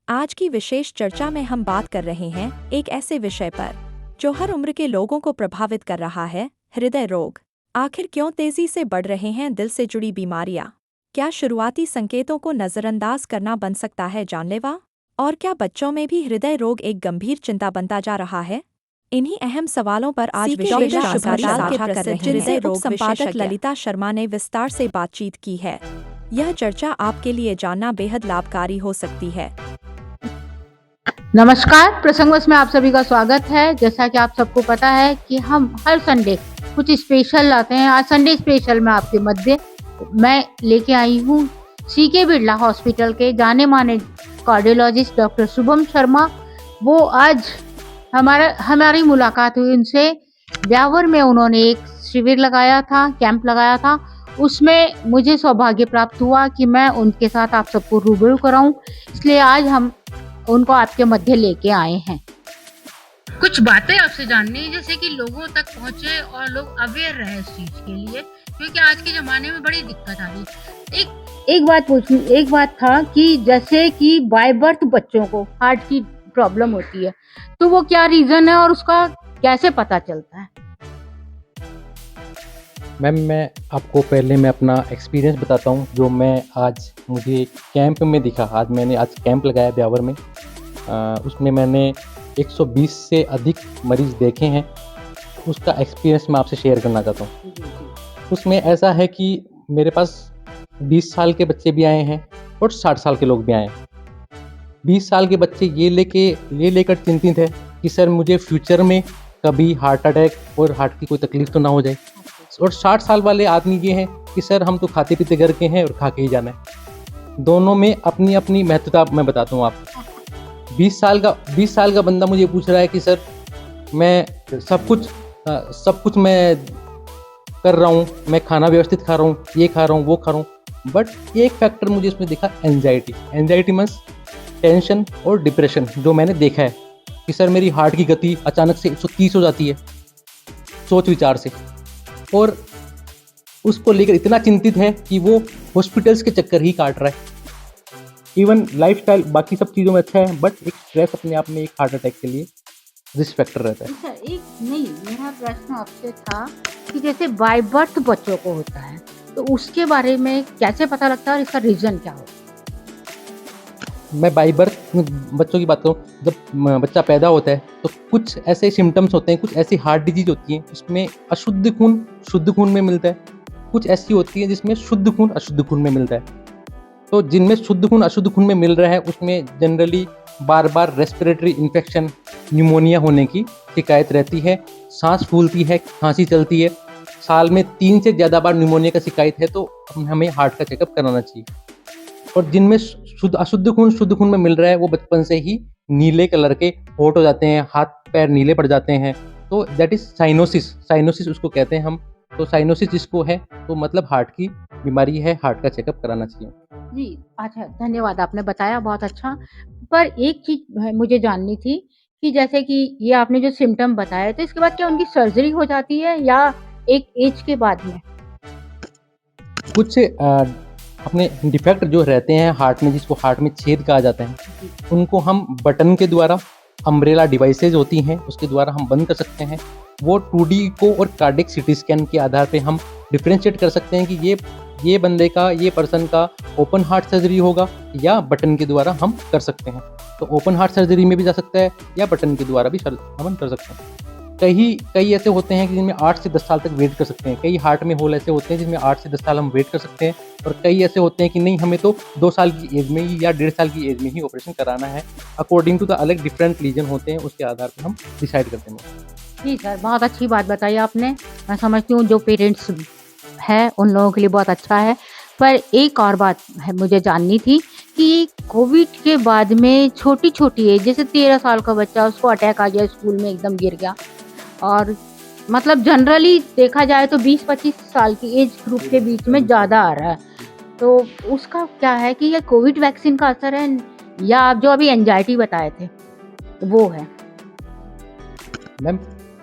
आज की विशेष चर्चा में हम बात कर रहे हैं एक ऐसे विषय पर जो हर उम्र के लोगों को प्रभावित कर रहा है, हृदय रोग। आखिर क्यों तेजी से बढ़ रहे हैं दिल से जुड़ी बीमारियां? क्या शुरुआती संकेतों को नजरअंदाज करना बन सकता है जानलेवा? और क्या बच्चों में भी हृदय रोग एक गंभीर चिंता बनता जा रहा है? इन्हीं अहम सवालों पर आज विशेष जानकारी साझा कर रहे हैं हृदय रोग संपादक ललिता शर्मा ने विस्तार से बातचीत की है। यह चर्चा आपके लिए जानना बेहद लाभकारी हो सकती है। नमस्कार, प्रसंगवश में आप सभी का स्वागत है। जैसा कि आप सबको पता है कि हम हर संडे कुछ स्पेशल लाते हैं। आज संडे स्पेशल में आपके मध्य मैं लेके आई हूँ सीके बिरला हॉस्पिटल के जाने माने कार्डियोलॉजिस्ट डॉक्टर शुभम शर्मा। वो आज हमारी मुलाकात हुई उनसे। ब्यावर में उन्होंने एक शिविर लगाया था, कैंप लगाया था। उसमें मुझे सौभाग्य प्राप्त हुआ कि मैं उनके साथ आप सबको रूबरू कराऊं, इसलिए आज हम उनको आपके मध्य लेके आए हैं। कुछ बातें आपसे जाननी है, जैसे कि लोगों तक पहुंचे और लोग अवेयर रहे इस चीज के लिए, क्योंकि आज के जमाने में बड़ी दिक्कत आ रही है। एक बात था कि जैसे कि बाय बर्थ बच्चों को हार्ट की प्रॉब्लम होती है, तो वो क्या रीजन है और उसका कैसे पता चलता है? मैम, मैं आपको पहले मैं अपना एक्सपीरियंस बताता हूँ जो मैं आज मुझे कैंप में दिखा। मैंने आज कैंप लगाया ब्यावर में। उसमें मैंने 120 से अधिक मरीज़ देखे हैं। उसका एक्सपीरियंस मैं आपसे शेयर करना चाहता हूँ। उसमें ऐसा है कि मेरे पास 20 साल के बच्चे भी आए हैं और 60 साल के लोग भी आए हैं। 20 साल के बच्चे ये लेकर चिंतित है कि सर मुझे फ्यूचर में कभी हार्ट अटैक और हार्ट की कोई तकलीफ तो ना हो जाए। और 60 साल वाले आदमी ये हैं कि सर हम तो खाते पीते घर के हैं और खा के ही जाना है। दोनों में अपनी अपनी महत्वता मैं बताता हूँ आपको। 20 साल का बंदा मुझे पूछ रहा है कि सर मैं सब कुछ मैं कर रहा हूँ, मैं खाना व्यवस्थित खा रहा हूँ, ये खा रहा हूँ, वो खा रहा हूँ, बट एक फैक्टर मुझे इसमें दिखा, एंजाइटी मींस टेंशन और डिप्रेशन। जो मैंने देखा है कि सर मेरी हार्ट की गति अचानक से 130 हो जाती है सोच विचार से, और उसको लेकर इतना चिंतित है कि वो हॉस्पिटल्स के चक्कर ही काट रहा है। इवन लाइफस्टाइल बाकी सब चीज़ों में अच्छा है, बट एक स्ट्रेस अपने आप में एक हार्ट अटैक के लिए रिस्क फैक्टर रहता है। अच्छा, मेरा प्रश्न आपसे था कि जैसे बाय बर्थ बच्चों को होता है, तो उसके बारे में कैसे पता लगता है और इसका रीजन क्या होता है? मैं बाय बर्थ बच्चों की बात करूँ, जब बच्चा पैदा होता है तो कुछ ऐसे सिम्टम्स होते हैं, कुछ ऐसी हार्ट डिजीज होती हैं उसमें अशुद्ध खून शुद्ध खून में मिलता है। कुछ ऐसी होती है जिसमें शुद्ध खून अशुद्ध खून में मिलता है। तो जिनमें शुद्ध खून अशुद्ध खून में मिल रहा है उसमें जनरली बार बार रेस्पिरेटरी इन्फेक्शन, न्यूमोनिया होने की शिकायत रहती है, सांस फूलती है, खांसी चलती है। साल में 3 से ज़्यादा बार न्यूमोनिया का शिकायत है तो हमें हार्ट का चेकअप कराना चाहिए। और जिनमें अशुद्ध खून शुद्ध खून में मिल रहा है वो बचपन से ही नीले कलर के होठ हो जाते हैं, हाथ पैर नीले पड़ जाते हैं, तो दैट इज साइनोसिस उसको कहते हैं हम। तो साइनोसिस जिसको है तो मतलब हार्ट की बीमारी है, हार्ट का चेकअप कराना चाहिए। जी, अच्छा, धन्यवाद, आपने बताया बहुत अच्छा। पर एक चीज मुझे जाननी थी कि जैसे कि ये आपने जो सिम्टम बताए, तो इसके बाद क्या उनकी सर्जरी हो जाती है या एक एज के बाद में? कुछ अपने डिफेक्ट जो रहते हैं हार्ट में, जिसको हार्ट में छेद कहा जाता है, उनको हम बटन के द्वारा, अम्ब्रेला डिवाइसेज होती हैं उसके द्वारा हम बंद कर सकते हैं। वो 2D को और कार्डियक सीटी स्कैन के आधार पे हम डिफरेंशिएट कर सकते हैं कि ये बंदे का, ये पर्सन का ओपन हार्ट सर्जरी होगा या बटन के द्वारा हम कर सकते हैं। तो ओपन हार्ट सर्जरी में भी जा सकता है या बटन के द्वारा भी हम कर सकते हैं। कई ऐसे होते हैं कि जिनमें 8 से 10 साल तक वेट कर सकते हैं। कई हार्ट में होल ऐसे होते हैं जिनमें 8 से 10 साल हम वेट कर सकते हैं, और कई ऐसे होते हैं कि नहीं, हमें तो 2 साल की एज में ही या 1.5 साल की एज में ही ऑपरेशन कराना है। अकॉर्डिंग टू द अलग डिफरेंट रीजन होते हैं, उसके आधार पर हम डिसाइड करते हैं। जी सर, बहुत अच्छी बात बताई आपने। मैं समझती हूँ जो पेरेंट्स है उन लोगों के लिए बहुत अच्छा है। पर एक और बात है मुझे जाननी थी कि कोविड के बाद में छोटी एज, जैसे 13 साल का बच्चा, उसको अटैक आ गया, स्कूल में एकदम गिर गया, और मतलब जनरली देखा जाए तो 20-25 साल की एज ग्रुप के बीच में ज़्यादा आ रहा है, तो उसका क्या है कि ये कोविड वैक्सीन का असर है या आप जो अभी एंजाइटी बताए थे वो है? मैम,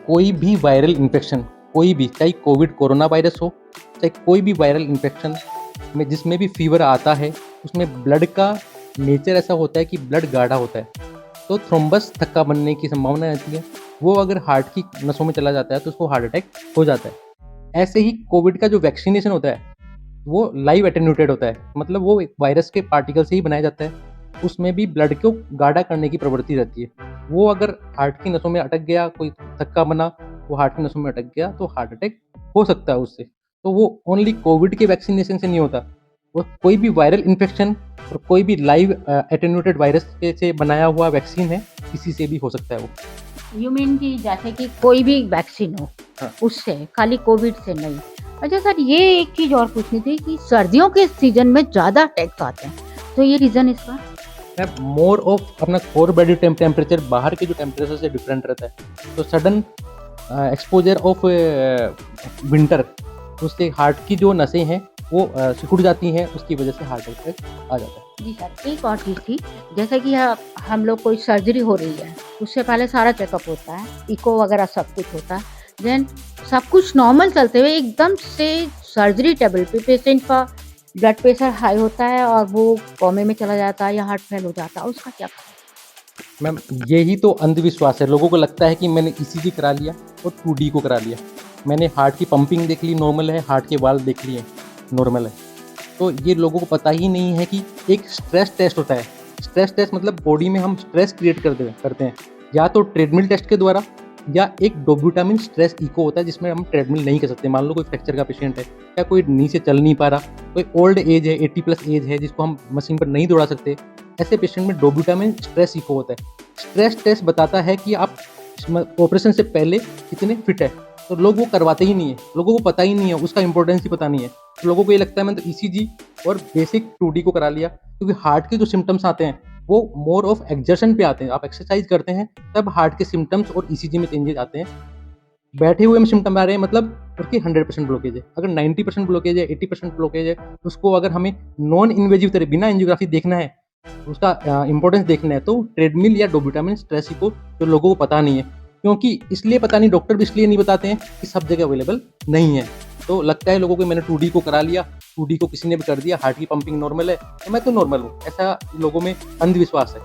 कोई भी वायरल इन्फेक्शन, कोई भी, चाहे कोविड कोरोना वायरस हो, चाहे कोई भी वायरल इन्फेक्शन में जिसमें भी फीवर आता है, उसमें ब्लड का नेचर ऐसा होता है कि ब्लड गाढ़ा होता है, तो थ्रोम्बस थक्का बनने की संभावना रहती है। वो अगर हार्ट की नसों में चला जाता है तो उसको हार्ट अटैक हो जाता है। ऐसे ही कोविड का जो वैक्सीनेशन होता है वो लाइव एटेन्यूटेड होता है, मतलब वो एक वायरस के पार्टिकल से ही बनाया जाता है। उसमें भी ब्लड को गाढ़ा करने की प्रवृत्ति रहती है। वो अगर हार्ट की नसों में अटक गया, कोई थक्का बना, वो हार्ट की नसों में अटक गया तो हार्ट अटैक हो सकता है उससे। तो वो ओनली कोविड के वैक्सीनेशन से नहीं होता, वो कोई भी वायरल इन्फेक्शन और कोई भी लाइव एटेन्यूटेड वायरस से बनाया हुआ वैक्सीन है, किसी से भी हो सकता है वो। यू मीन कि जैसे कि कोई भी वैक्सीन हो, हाँ। उससे, खाली कोविड से नहीं। अच्छा सर, ये एक चीज और पूछनी थी कि सर्दियों के सीजन में ज्यादा अटैक्स आते हैं, तो ये रीजन इसका? मोर ऑफ अपना कोर बॉडी टेम्परेचर बाहर के जो टेम्परेचर से डिफरेंट रहता है, तो सडन एक्सपोजर ऑफ विंटर, उससे हार्ट की जो नसें हैं वो सिकुड़ जाती हैं, उसकी वजह से हार्ट अटैक आ जाता है। जी सर, एक और चीज़ थी, जैसे कि हम लोग कोई सर्जरी हो रही है, उससे पहले सारा चेकअप होता है, इको वगैरह सब कुछ होता है, देन सब कुछ नॉर्मल चलते हुए एकदम से सर्जरी टेबल पे पेशेंट का ब्लड प्रेशर हाई होता है और वो कोमे में चला जाता है या हार्ट फेल हो जाता है, उसका क्या? मैम, यही तो अंधविश्वास है। लोगों को लगता है कि मैंने ईसीजी करा लिया और 2D को करा लिया, मैंने हार्ट की पंपिंग देख ली नॉर्मल है, हार्ट के वाल्व देख लिए नॉर्मल है। तो ये लोगों को पता ही नहीं है कि एक स्ट्रेस टेस्ट होता है। स्ट्रेस टेस्ट मतलब बॉडी में हम स्ट्रेस क्रिएट करते हैं, या तो ट्रेडमिल टेस्ट के द्वारा, या एक डोब्यूटामिन स्ट्रेस इको होता है जिसमें हम ट्रेडमिल नहीं कर सकते। मान लो कोई फ्रैक्चर का पेशेंट है, या कोई नी से चल नहीं पा रहा, कोई ओल्ड एज है, 80+ एज है, जिसको हम मशीन पर नहीं दौड़ा सकते, ऐसे पेशेंट में डोब्यूटामिन स्ट्रेस इको होता है। स्ट्रेस टेस्ट बताता है कि आप ऑपरेशन से पहले कितने फिट है, तो लोग वो करवाते ही नहीं है, लोगों को पता ही नहीं है, उसका इंपॉर्टेंस ही पता नहीं है। तो लोगों को ये लगता है मैंने तो ईसीजी और बेसिक 2D को करा लिया, क्योंकि हार्ट के जो सिम्टम्स आते हैं वो मोर ऑफ एक्सर्शन पे आते हैं। आप एक्सरसाइज करते हैं तब हार्ट के सिम्टम्स और ईसीजी में चेंजेस आते हैं। बैठे हुए में सिम्टम आ रहे हैं मतलब उसकी 100% ब्लॉकेज है। अगर 90% ब्लॉकेज है, 80% ब्लॉकेज है, उसको अगर हमें नॉन इन्वेजिव तरह बिना एंजियोग्राफी देखना है, उसका इंपॉर्टेंस देखना है, तो ट्रेडमिल या डोब्यूटामिन स्ट्रेस इको जो लोगों को पता नहीं है, क्योंकि इसलिए पता नहीं, डॉक्टर भी इसलिए नहीं बताते हैं कि सब जगह अवेलेबल नहीं है। तो लगता है लोगों को मैंने 2D को करा लिया, 2D को किसी ने भी कर दिया, हार्ट की पंपिंग नॉर्मल है तो मैं तो नॉर्मल हूँ, ऐसा लोगों में अंधविश्वास है।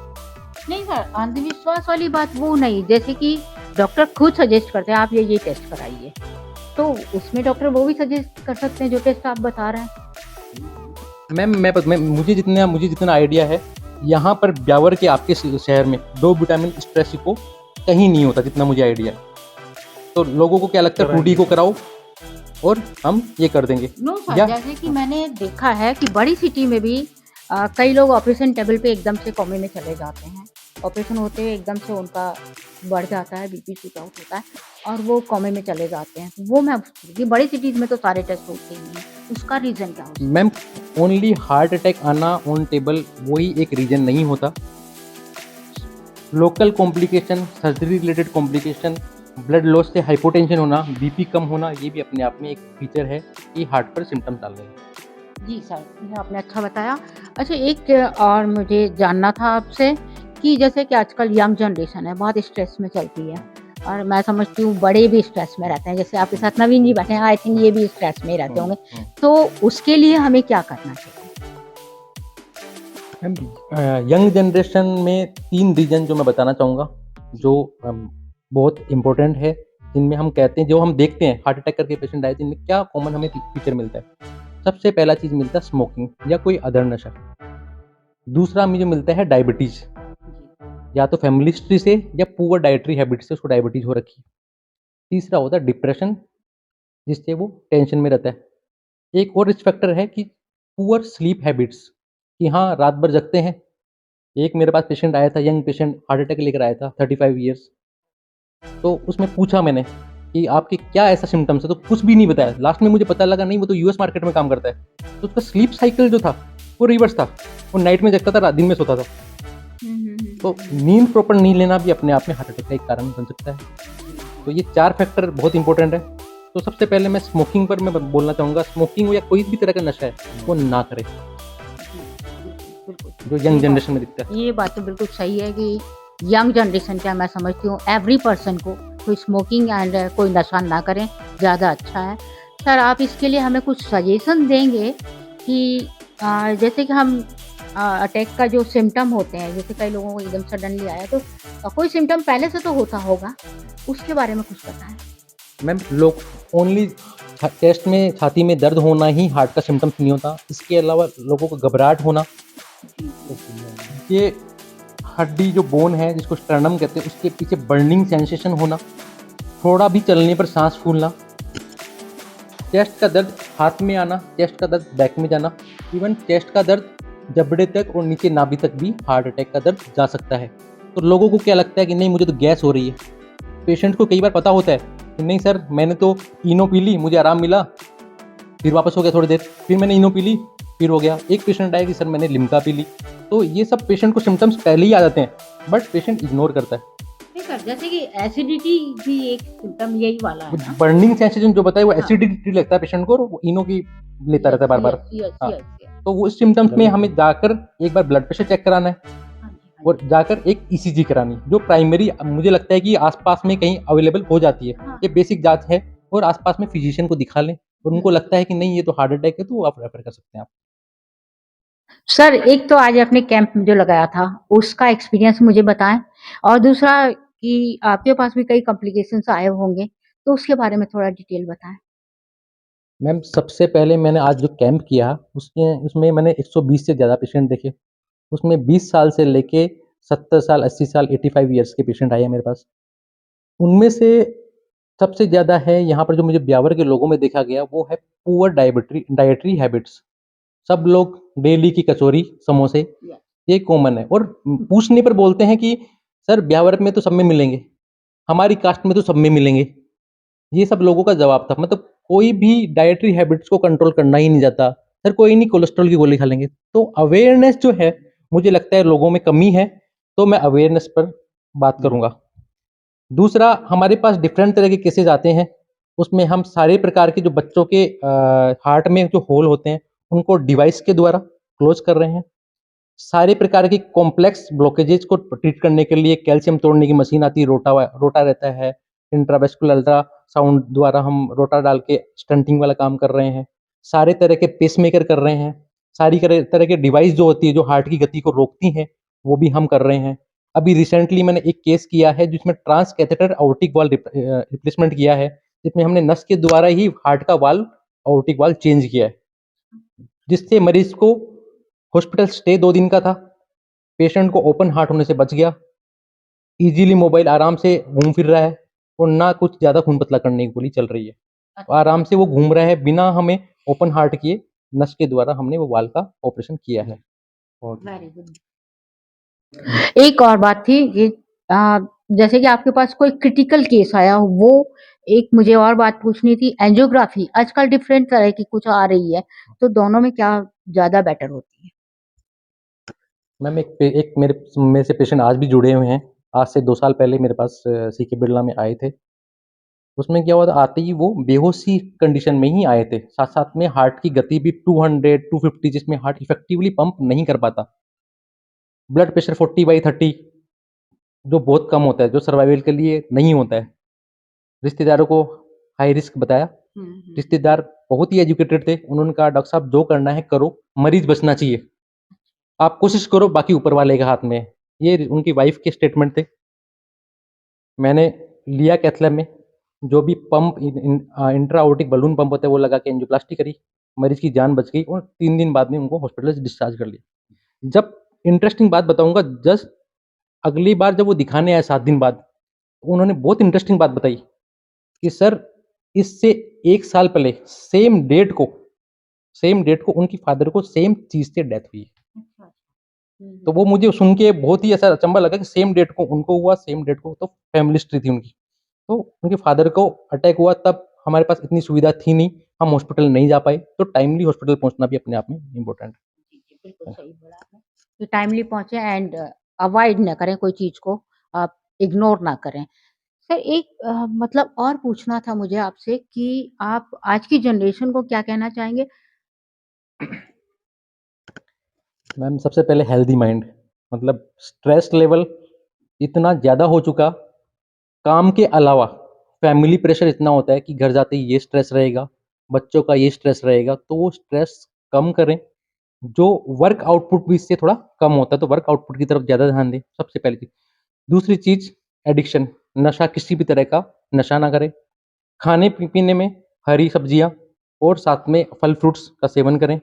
नहीं सर, अंधविश्वास वाली बात वो नहीं, जैसे कि डॉक्टर खुद सजेस्ट करते हैं आप ये टेस्ट कराइए, तो उसमें डॉक्टर वो भी सजेस्ट कर सकते हैं जो टेस्ट आप बता रहे हैं। मैं मुझे जितना आइडिया है, यहाँ पर ब्यावर के आपके शहर में डोब्यूटामिन स्ट्रेस इको कहीं नहीं होता, जितना मुझे आइडिया है। तो लोगों को क्या लगता है 2D को कराओ और हम ये कर देंगे। नो सर, जैसे कि मैंने देखा है कि बड़ी सिटी में भी कई लोग ऑपरेशन टेबल पे एकदम से कोमे में चले जाते हैं, ऑपरेशन होते हुए एकदम से उनका बढ़ जाता है, बीपी शूट आउट होता है और वो कोमे में चले जाते हैं। वो मैं कि बड़ी सिटीज में तो सारे टेस्ट होते ही हैं, उसका रीजन क्या होता है? मैम, ओनली हार्ट अटैक आना ऑन टेबल वही एक रीजन नहीं होता। Local complication, surgery related complication, blood loss से हाइपोटेंशन होना, बीपी कम होना, ये भी अपने आप में एक फीचर है कि हार्ट पर सिम्टम्स डाल रहे हैं। जी सर, ये आपने अच्छा बताया। अच्छा, एक और मुझे जानना था आपसे कि जैसे कि आजकल यंग जनरेशन है, बहुत स्ट्रेस में चलती है और मैं समझती हूँ बड़े भी स्ट्रेस में रहते हैं, जैसे आपके साथ नवीन जी बैठे हैं, आई थिंक ये भी स्ट्रेस में ही रहते होंगे, तो उसके लिए हमें क्या करना चाहिए? यंग जनरेशन में 3 रीजन जो मैं बताना चाहूँगा, जो बहुत इम्पोर्टेंट है, जिनमें हम कहते हैं, जो हम देखते हैं हार्ट अटैक करके पेशेंट आए, जिनमें क्या कॉमन हमें फीचर मिलता है। सबसे पहला चीज़ मिलता है स्मोकिंग या कोई अदर नशा। दूसरा मुझे मिलता है डायबिटीज़, या तो फैमिली हिस्ट्री से या पुअर डाइटरी हैबिट से उसको डायबिटीज़ हो रखी है। तीसरा होता है डिप्रेशन, जिससे वो टेंशन में रहता है। एक और रिस्क फैक्टर है कि पुअर स्लीप हैबिट्स, कि हाँ, रात भर जगते हैं। एक मेरे पास पेशेंट आया था, यंग पेशेंट, हार्ट अटैक लेकर आया था, 35 ईयर्स। तो उसमें पूछा मैंने कि आपके क्या ऐसा सिम्टम्स है, तो कुछ भी नहीं बताया। लास्ट में मुझे पता लगा नहीं, वो तो यूएस मार्केट में काम करता है। तो उसका स्लीप साइकिल जो था वो रिवर्स था, वो नाइट में जगता था, दिन में सोता था। तो नींद प्रॉपर नहीं लेना भी अपने आप में हार्ट अटैक का एक कारण बन सकता है। तो ये 4 फैक्टर बहुत इंपॉर्टेंट है। तो सबसे पहले मैं स्मोकिंग पर मैं बोलना चाहूँगा, स्मोकिंग या कोई भी तरह का नशा है वो ना करें, जो यंग जनरेशन में दिखता है। ये बात तो बिल्कुल सही है कि यंग जनरेशन क्या, मैं समझती हूँ एवरी पर्सन को कोई स्मोकिंग एंड कोई नशा ना करें, ज़्यादा अच्छा है। सर, आप इसके लिए हमें कुछ सजेशन देंगे कि जैसे कि हम अटैक का जो सिम्पटम होते हैं, जैसे कई लोगों को एकदम सडनली आया तो कोई सिम्पटम पहले से तो होता होगा, उसके बारे में कुछ बताएँ? मैम लोग ओनली चेस्ट में छाती में दर्द होना ही हार्ट का सिम्टम्स नहीं होता। इसके अलावा लोगों को घबराहट होना, ये हड्डी जो बोन है जिसको स्टर्नम कहते हैं उसके पीछे बर्निंग सेंसेशन होना, थोड़ा भी चलने पर सांस फूलना, चेस्ट का दर्द हाथ में आना, चेस्ट का दर्द बैक में जाना, इवन चेस्ट का दर्द जबड़े तक और नीचे नाभि तक भी हार्ट अटैक का दर्द जा सकता है। तो लोगों को क्या लगता है कि नहीं मुझे तो गैस हो रही है। पेशेंट को कई बार पता होता है कि नहीं सर मैंने तो इनो पी ली, मुझे आराम मिला, फिर वापस हो गया थोड़ी देर, फिर मैंने इनो पी ली, फिर हो गया। एक पेशेंट आया कि सर मैंने लिम्का पी ली। तो ये सब पेशेंट को सिम्टम्स पहले ही आ जाते हैं, बट पेशेंट इग्नोर करता है। नहीं सर, जैसे कि एसिडिटी भी एक सिम्पटम यही वाला है ना? बर्निंग सेंसेशन जो बताया वो हाँ। एसिडिटी लगता है पेशेंट को और वो इनो की लेता रहता है बार बार। यस, हाँ, यस, यस। तो वो इस सिम्टम्स में हमें जाकर एक बार ब्लड प्रेशर चेक कराना है हाँ जी, हाँ और जाकर एक ईसीजी करानी है, जो प्राइमरी मुझे लगता है कि आसपास में कहीं अवेलेबल हो जाती है। हाँ। ये बेसिक जांच है और आसपास में फिजिशियन को दिखा लें और उनको लगता है कि नहीं ये तो हार्ट अटैक है तो आप रेफर कर सकते हैं आप। सर, एक तो आज आपने कैंप जो लगाया था, उसका एक्सपीरियंस मुझे बताएँ और दूसरा कि आपके पास भी कई कॉम्प्लिकेशंस आए होंगे, तो उसके बारे में थोड़ा डिटेल बताएँ? मैम सबसे पहले मैंने आज जो कैंप किया उसमें मैंने 120 से ज़्यादा पेशेंट देखे। उसमें 20 साल से लेके 70 साल, 80 साल, 85 ईयर्स के पेशेंट आए हैं मेरे पास। उनमें से सबसे ज़्यादा है यहाँ पर जो मुझे ब्यावर के लोगों में देखा गया वो है पुअर डाइटरी हैबिट्स। सब लोग डेली की कचौरी, समोसे ये कॉमन है और पूछने पर बोलते हैं कि सर ब्यावर में तो सब में मिलेंगे, हमारी कास्ट में तो सब में मिलेंगे। ये सब लोगों का जवाब था। मतलब कोई भी डाइटरी हैबिट्स को कंट्रोल करना ही नहीं चाहता। सर कोई नहीं कोलेस्ट्रॉल की गोली खा लेंगे। तो अवेयरनेस जो है मुझे लगता है लोगों में कमी है, तो मैं अवेयरनेस पर बात करूँगा। दूसरा हमारे पास डिफरेंट तरह के केसेज़ आते हैं, उसमें हम सारे प्रकार के जो बच्चों के हार्ट में जो होल होते हैं, उनको डिवाइस के द्वारा क्लोज़ कर रहे हैं। सारे प्रकार की कॉम्प्लेक्स ब्लॉकेजेस को ट्रीट करने के लिए कैल्शियम तोड़ने की मशीन आती है, रोटा रहता है। इंट्रावेस्कुलर अल्ट्रासाउंड द्वारा हम रोटा डाल के स्टंटिंग वाला काम कर रहे हैं। सारे तरह के पेसमेकर कर रहे हैं। सारी तरह के डिवाइस जो होती है, जो हार्ट की गति को रोकती हैं, वो भी हम कर रहे हैं। अभी रिसेंटली मैंने एक केस किया है जिसमें transcatheter aortic valve replacement किया है, जिसमें हमने नस के द्वारा ही हार्ट का वाल्व आर्टिक वाल्व चेंज किया है, जिससे मरीज को हॉस्पिटल स्टे 2 दिन का था। पेशेंट को ओपन हार्ट होने से बच गया। इजीली मोबाइल आराम से घूम फिर रहा है और ना कुछ ज़्यादा खून पतला करने की गोली चल रही है। आराम से वो घूम रहा है बिना हमें ओपन हार्ट किए, नस के द्वारा हमने वो वाल्व का ऑपरेशन किया है। और वेरी गुड। एक और बात थी कि जैसे कि आपके पास कोई क्रिटिकल केस आया हो, वो एक मुझे और बात पूछनी थी। एंजियोग्राफी आजकल डिफरेंट तरह की कुछ आ रही है, तो दोनों में क्या ज़्यादा बेटर होती है? मैम एक मेरे से पेशेंट आज भी जुड़े हुए हैं। आज से 2 साल पहले मेरे पास सीके बिरला में आए थे। उसमें क्या हुआ था आते ही वो बेहोशी कंडीशन में ही आए थे। साथ-साथ में हार्ट की गति भी 200, 250 जिसमें हार्ट इफेक्टिवली पंप नहीं कर पाता। ब्लड प्रेशर 40/30 जो बहुत कम होता है, जो सर्वाइवल के लिए नहीं होता है। रिश्तेदारों को हाई रिस्क बताया। रिश्तेदार बहुत ही एजुकेटेड थे। उन्होंने कहा डॉक्टर साहब जो करना है करो, मरीज बचना चाहिए। आप कोशिश करो बाकी ऊपर वाले के हाथ में है। ये उनकी वाइफ के स्टेटमेंट थे। मैंने लिया कैथ लैब में, जो भी पंप इंट्रा अortic बलून पंप होता है वो लगा के एंजियोप्लास्टी करी। मरीज की जान बच गई और 3 दिन बाद में उनको हॉस्पिटल से डिस्चार्ज कर लिया। जब इंटरेस्टिंग बात बताऊँगा, जस्ट अगली बार जब वो दिखाने आए 7 दिन बाद, तो उन्होंने बहुत इंटरेस्टिंग बात बताई कि सर इससे 1 साल पहले सेम डेट को उनकी फादर को सेम चीज़ से डेथ हुई। अच्छा। तो वो मुझे सुन के बहुत ही ऐसा अचंभा लगा कि सेम डेट को उनको हुआ, सेम डेट को तो फैमिली हिस्ट्री थी उनकी। तो उनके फादर को अटैक हुआ तब हमारे पास इतनी सुविधा थी नहीं, हम हॉस्पिटल नहीं जा पाए, तो टाइमली हॉस्पिटल पहुँचना भी अपने आप में इम्पोर्टेंट जी, जी, बिल्कुल है। सही बोला आपने कि टाइमली पहुँचे एंड अवॉइड ना करें कोई चीज़ को, आप इग्नोर ना करें। सर एक मतलब और पूछना था मुझे आपसे कि आप आज की जनरेशन को क्या कहना चाहेंगे? मैम सबसे पहले हेल्दी माइंड, मतलब स्ट्रेस लेवल इतना ज़्यादा हो चुका, काम के अलावा फैमिली प्रेशर इतना होता है कि घर जाते ही ये स्ट्रेस रहेगा, बच्चों का ये स्ट्रेस रहेगा, तो वो स्ट्रेस कम करें। जो वर्क आउटपुट भी इससे थोड़ा कम होता है, तो वर्क आउटपुट की तरफ ज़्यादा ध्यान दें, सबसे पहली चीज़। दूसरी चीज़ एडिक्शन, नशा किसी भी तरह का नशा ना करें। खाने-पीने में हरी सब्जियाँ और साथ में फल-फ्रूट्स का सेवन करें।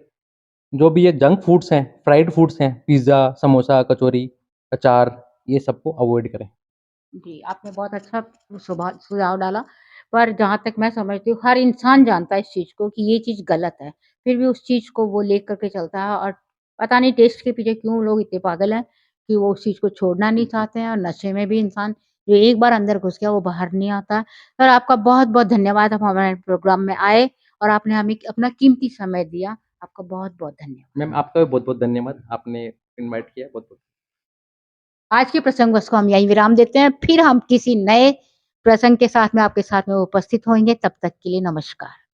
जो भी ये जंक फूड्स हैं, फ्राइड फूड्स हैं, पिज़्ज़ा, समोसा, कचौरी, अचार, ये सबको अवॉइड करें। जी, आपने बहुत अच्छा सुझाव डाला, पर जहाँ तक मैं समझती हूँ हर इंसान जानता है इस चीज़ को कि ये चीज़ गलत है, फिर भी उस चीज़ को वो लेकर के चलता है और पता नहीं टेस्ट के पीछे क्यों लोग इतने पागल हैं कि वो उस चीज़ को छोड़ना नहीं चाहते हैं और नशे में भी इंसान जो एक बार अंदर घुस गया वो बाहर नहीं आता है। सर आपका बहुत-बहुत धन्यवाद आप हमारे प्रोग्राम में आए और आपने हमें अपना कीमती समय दिया। आपका बहुत-बहुत धन्यवाद। मैम आपका भी बहुत-बहुत धन्यवाद, आपने इनवाइट किया बहुत-बहुत। आज के प्रसंग बस को हम यहीं विराम देते हैं, फिर हम किसी नए प्रसंग के साथ में आपके साथ में उपस्थित होंगे, तब तक के लिए नमस्कार।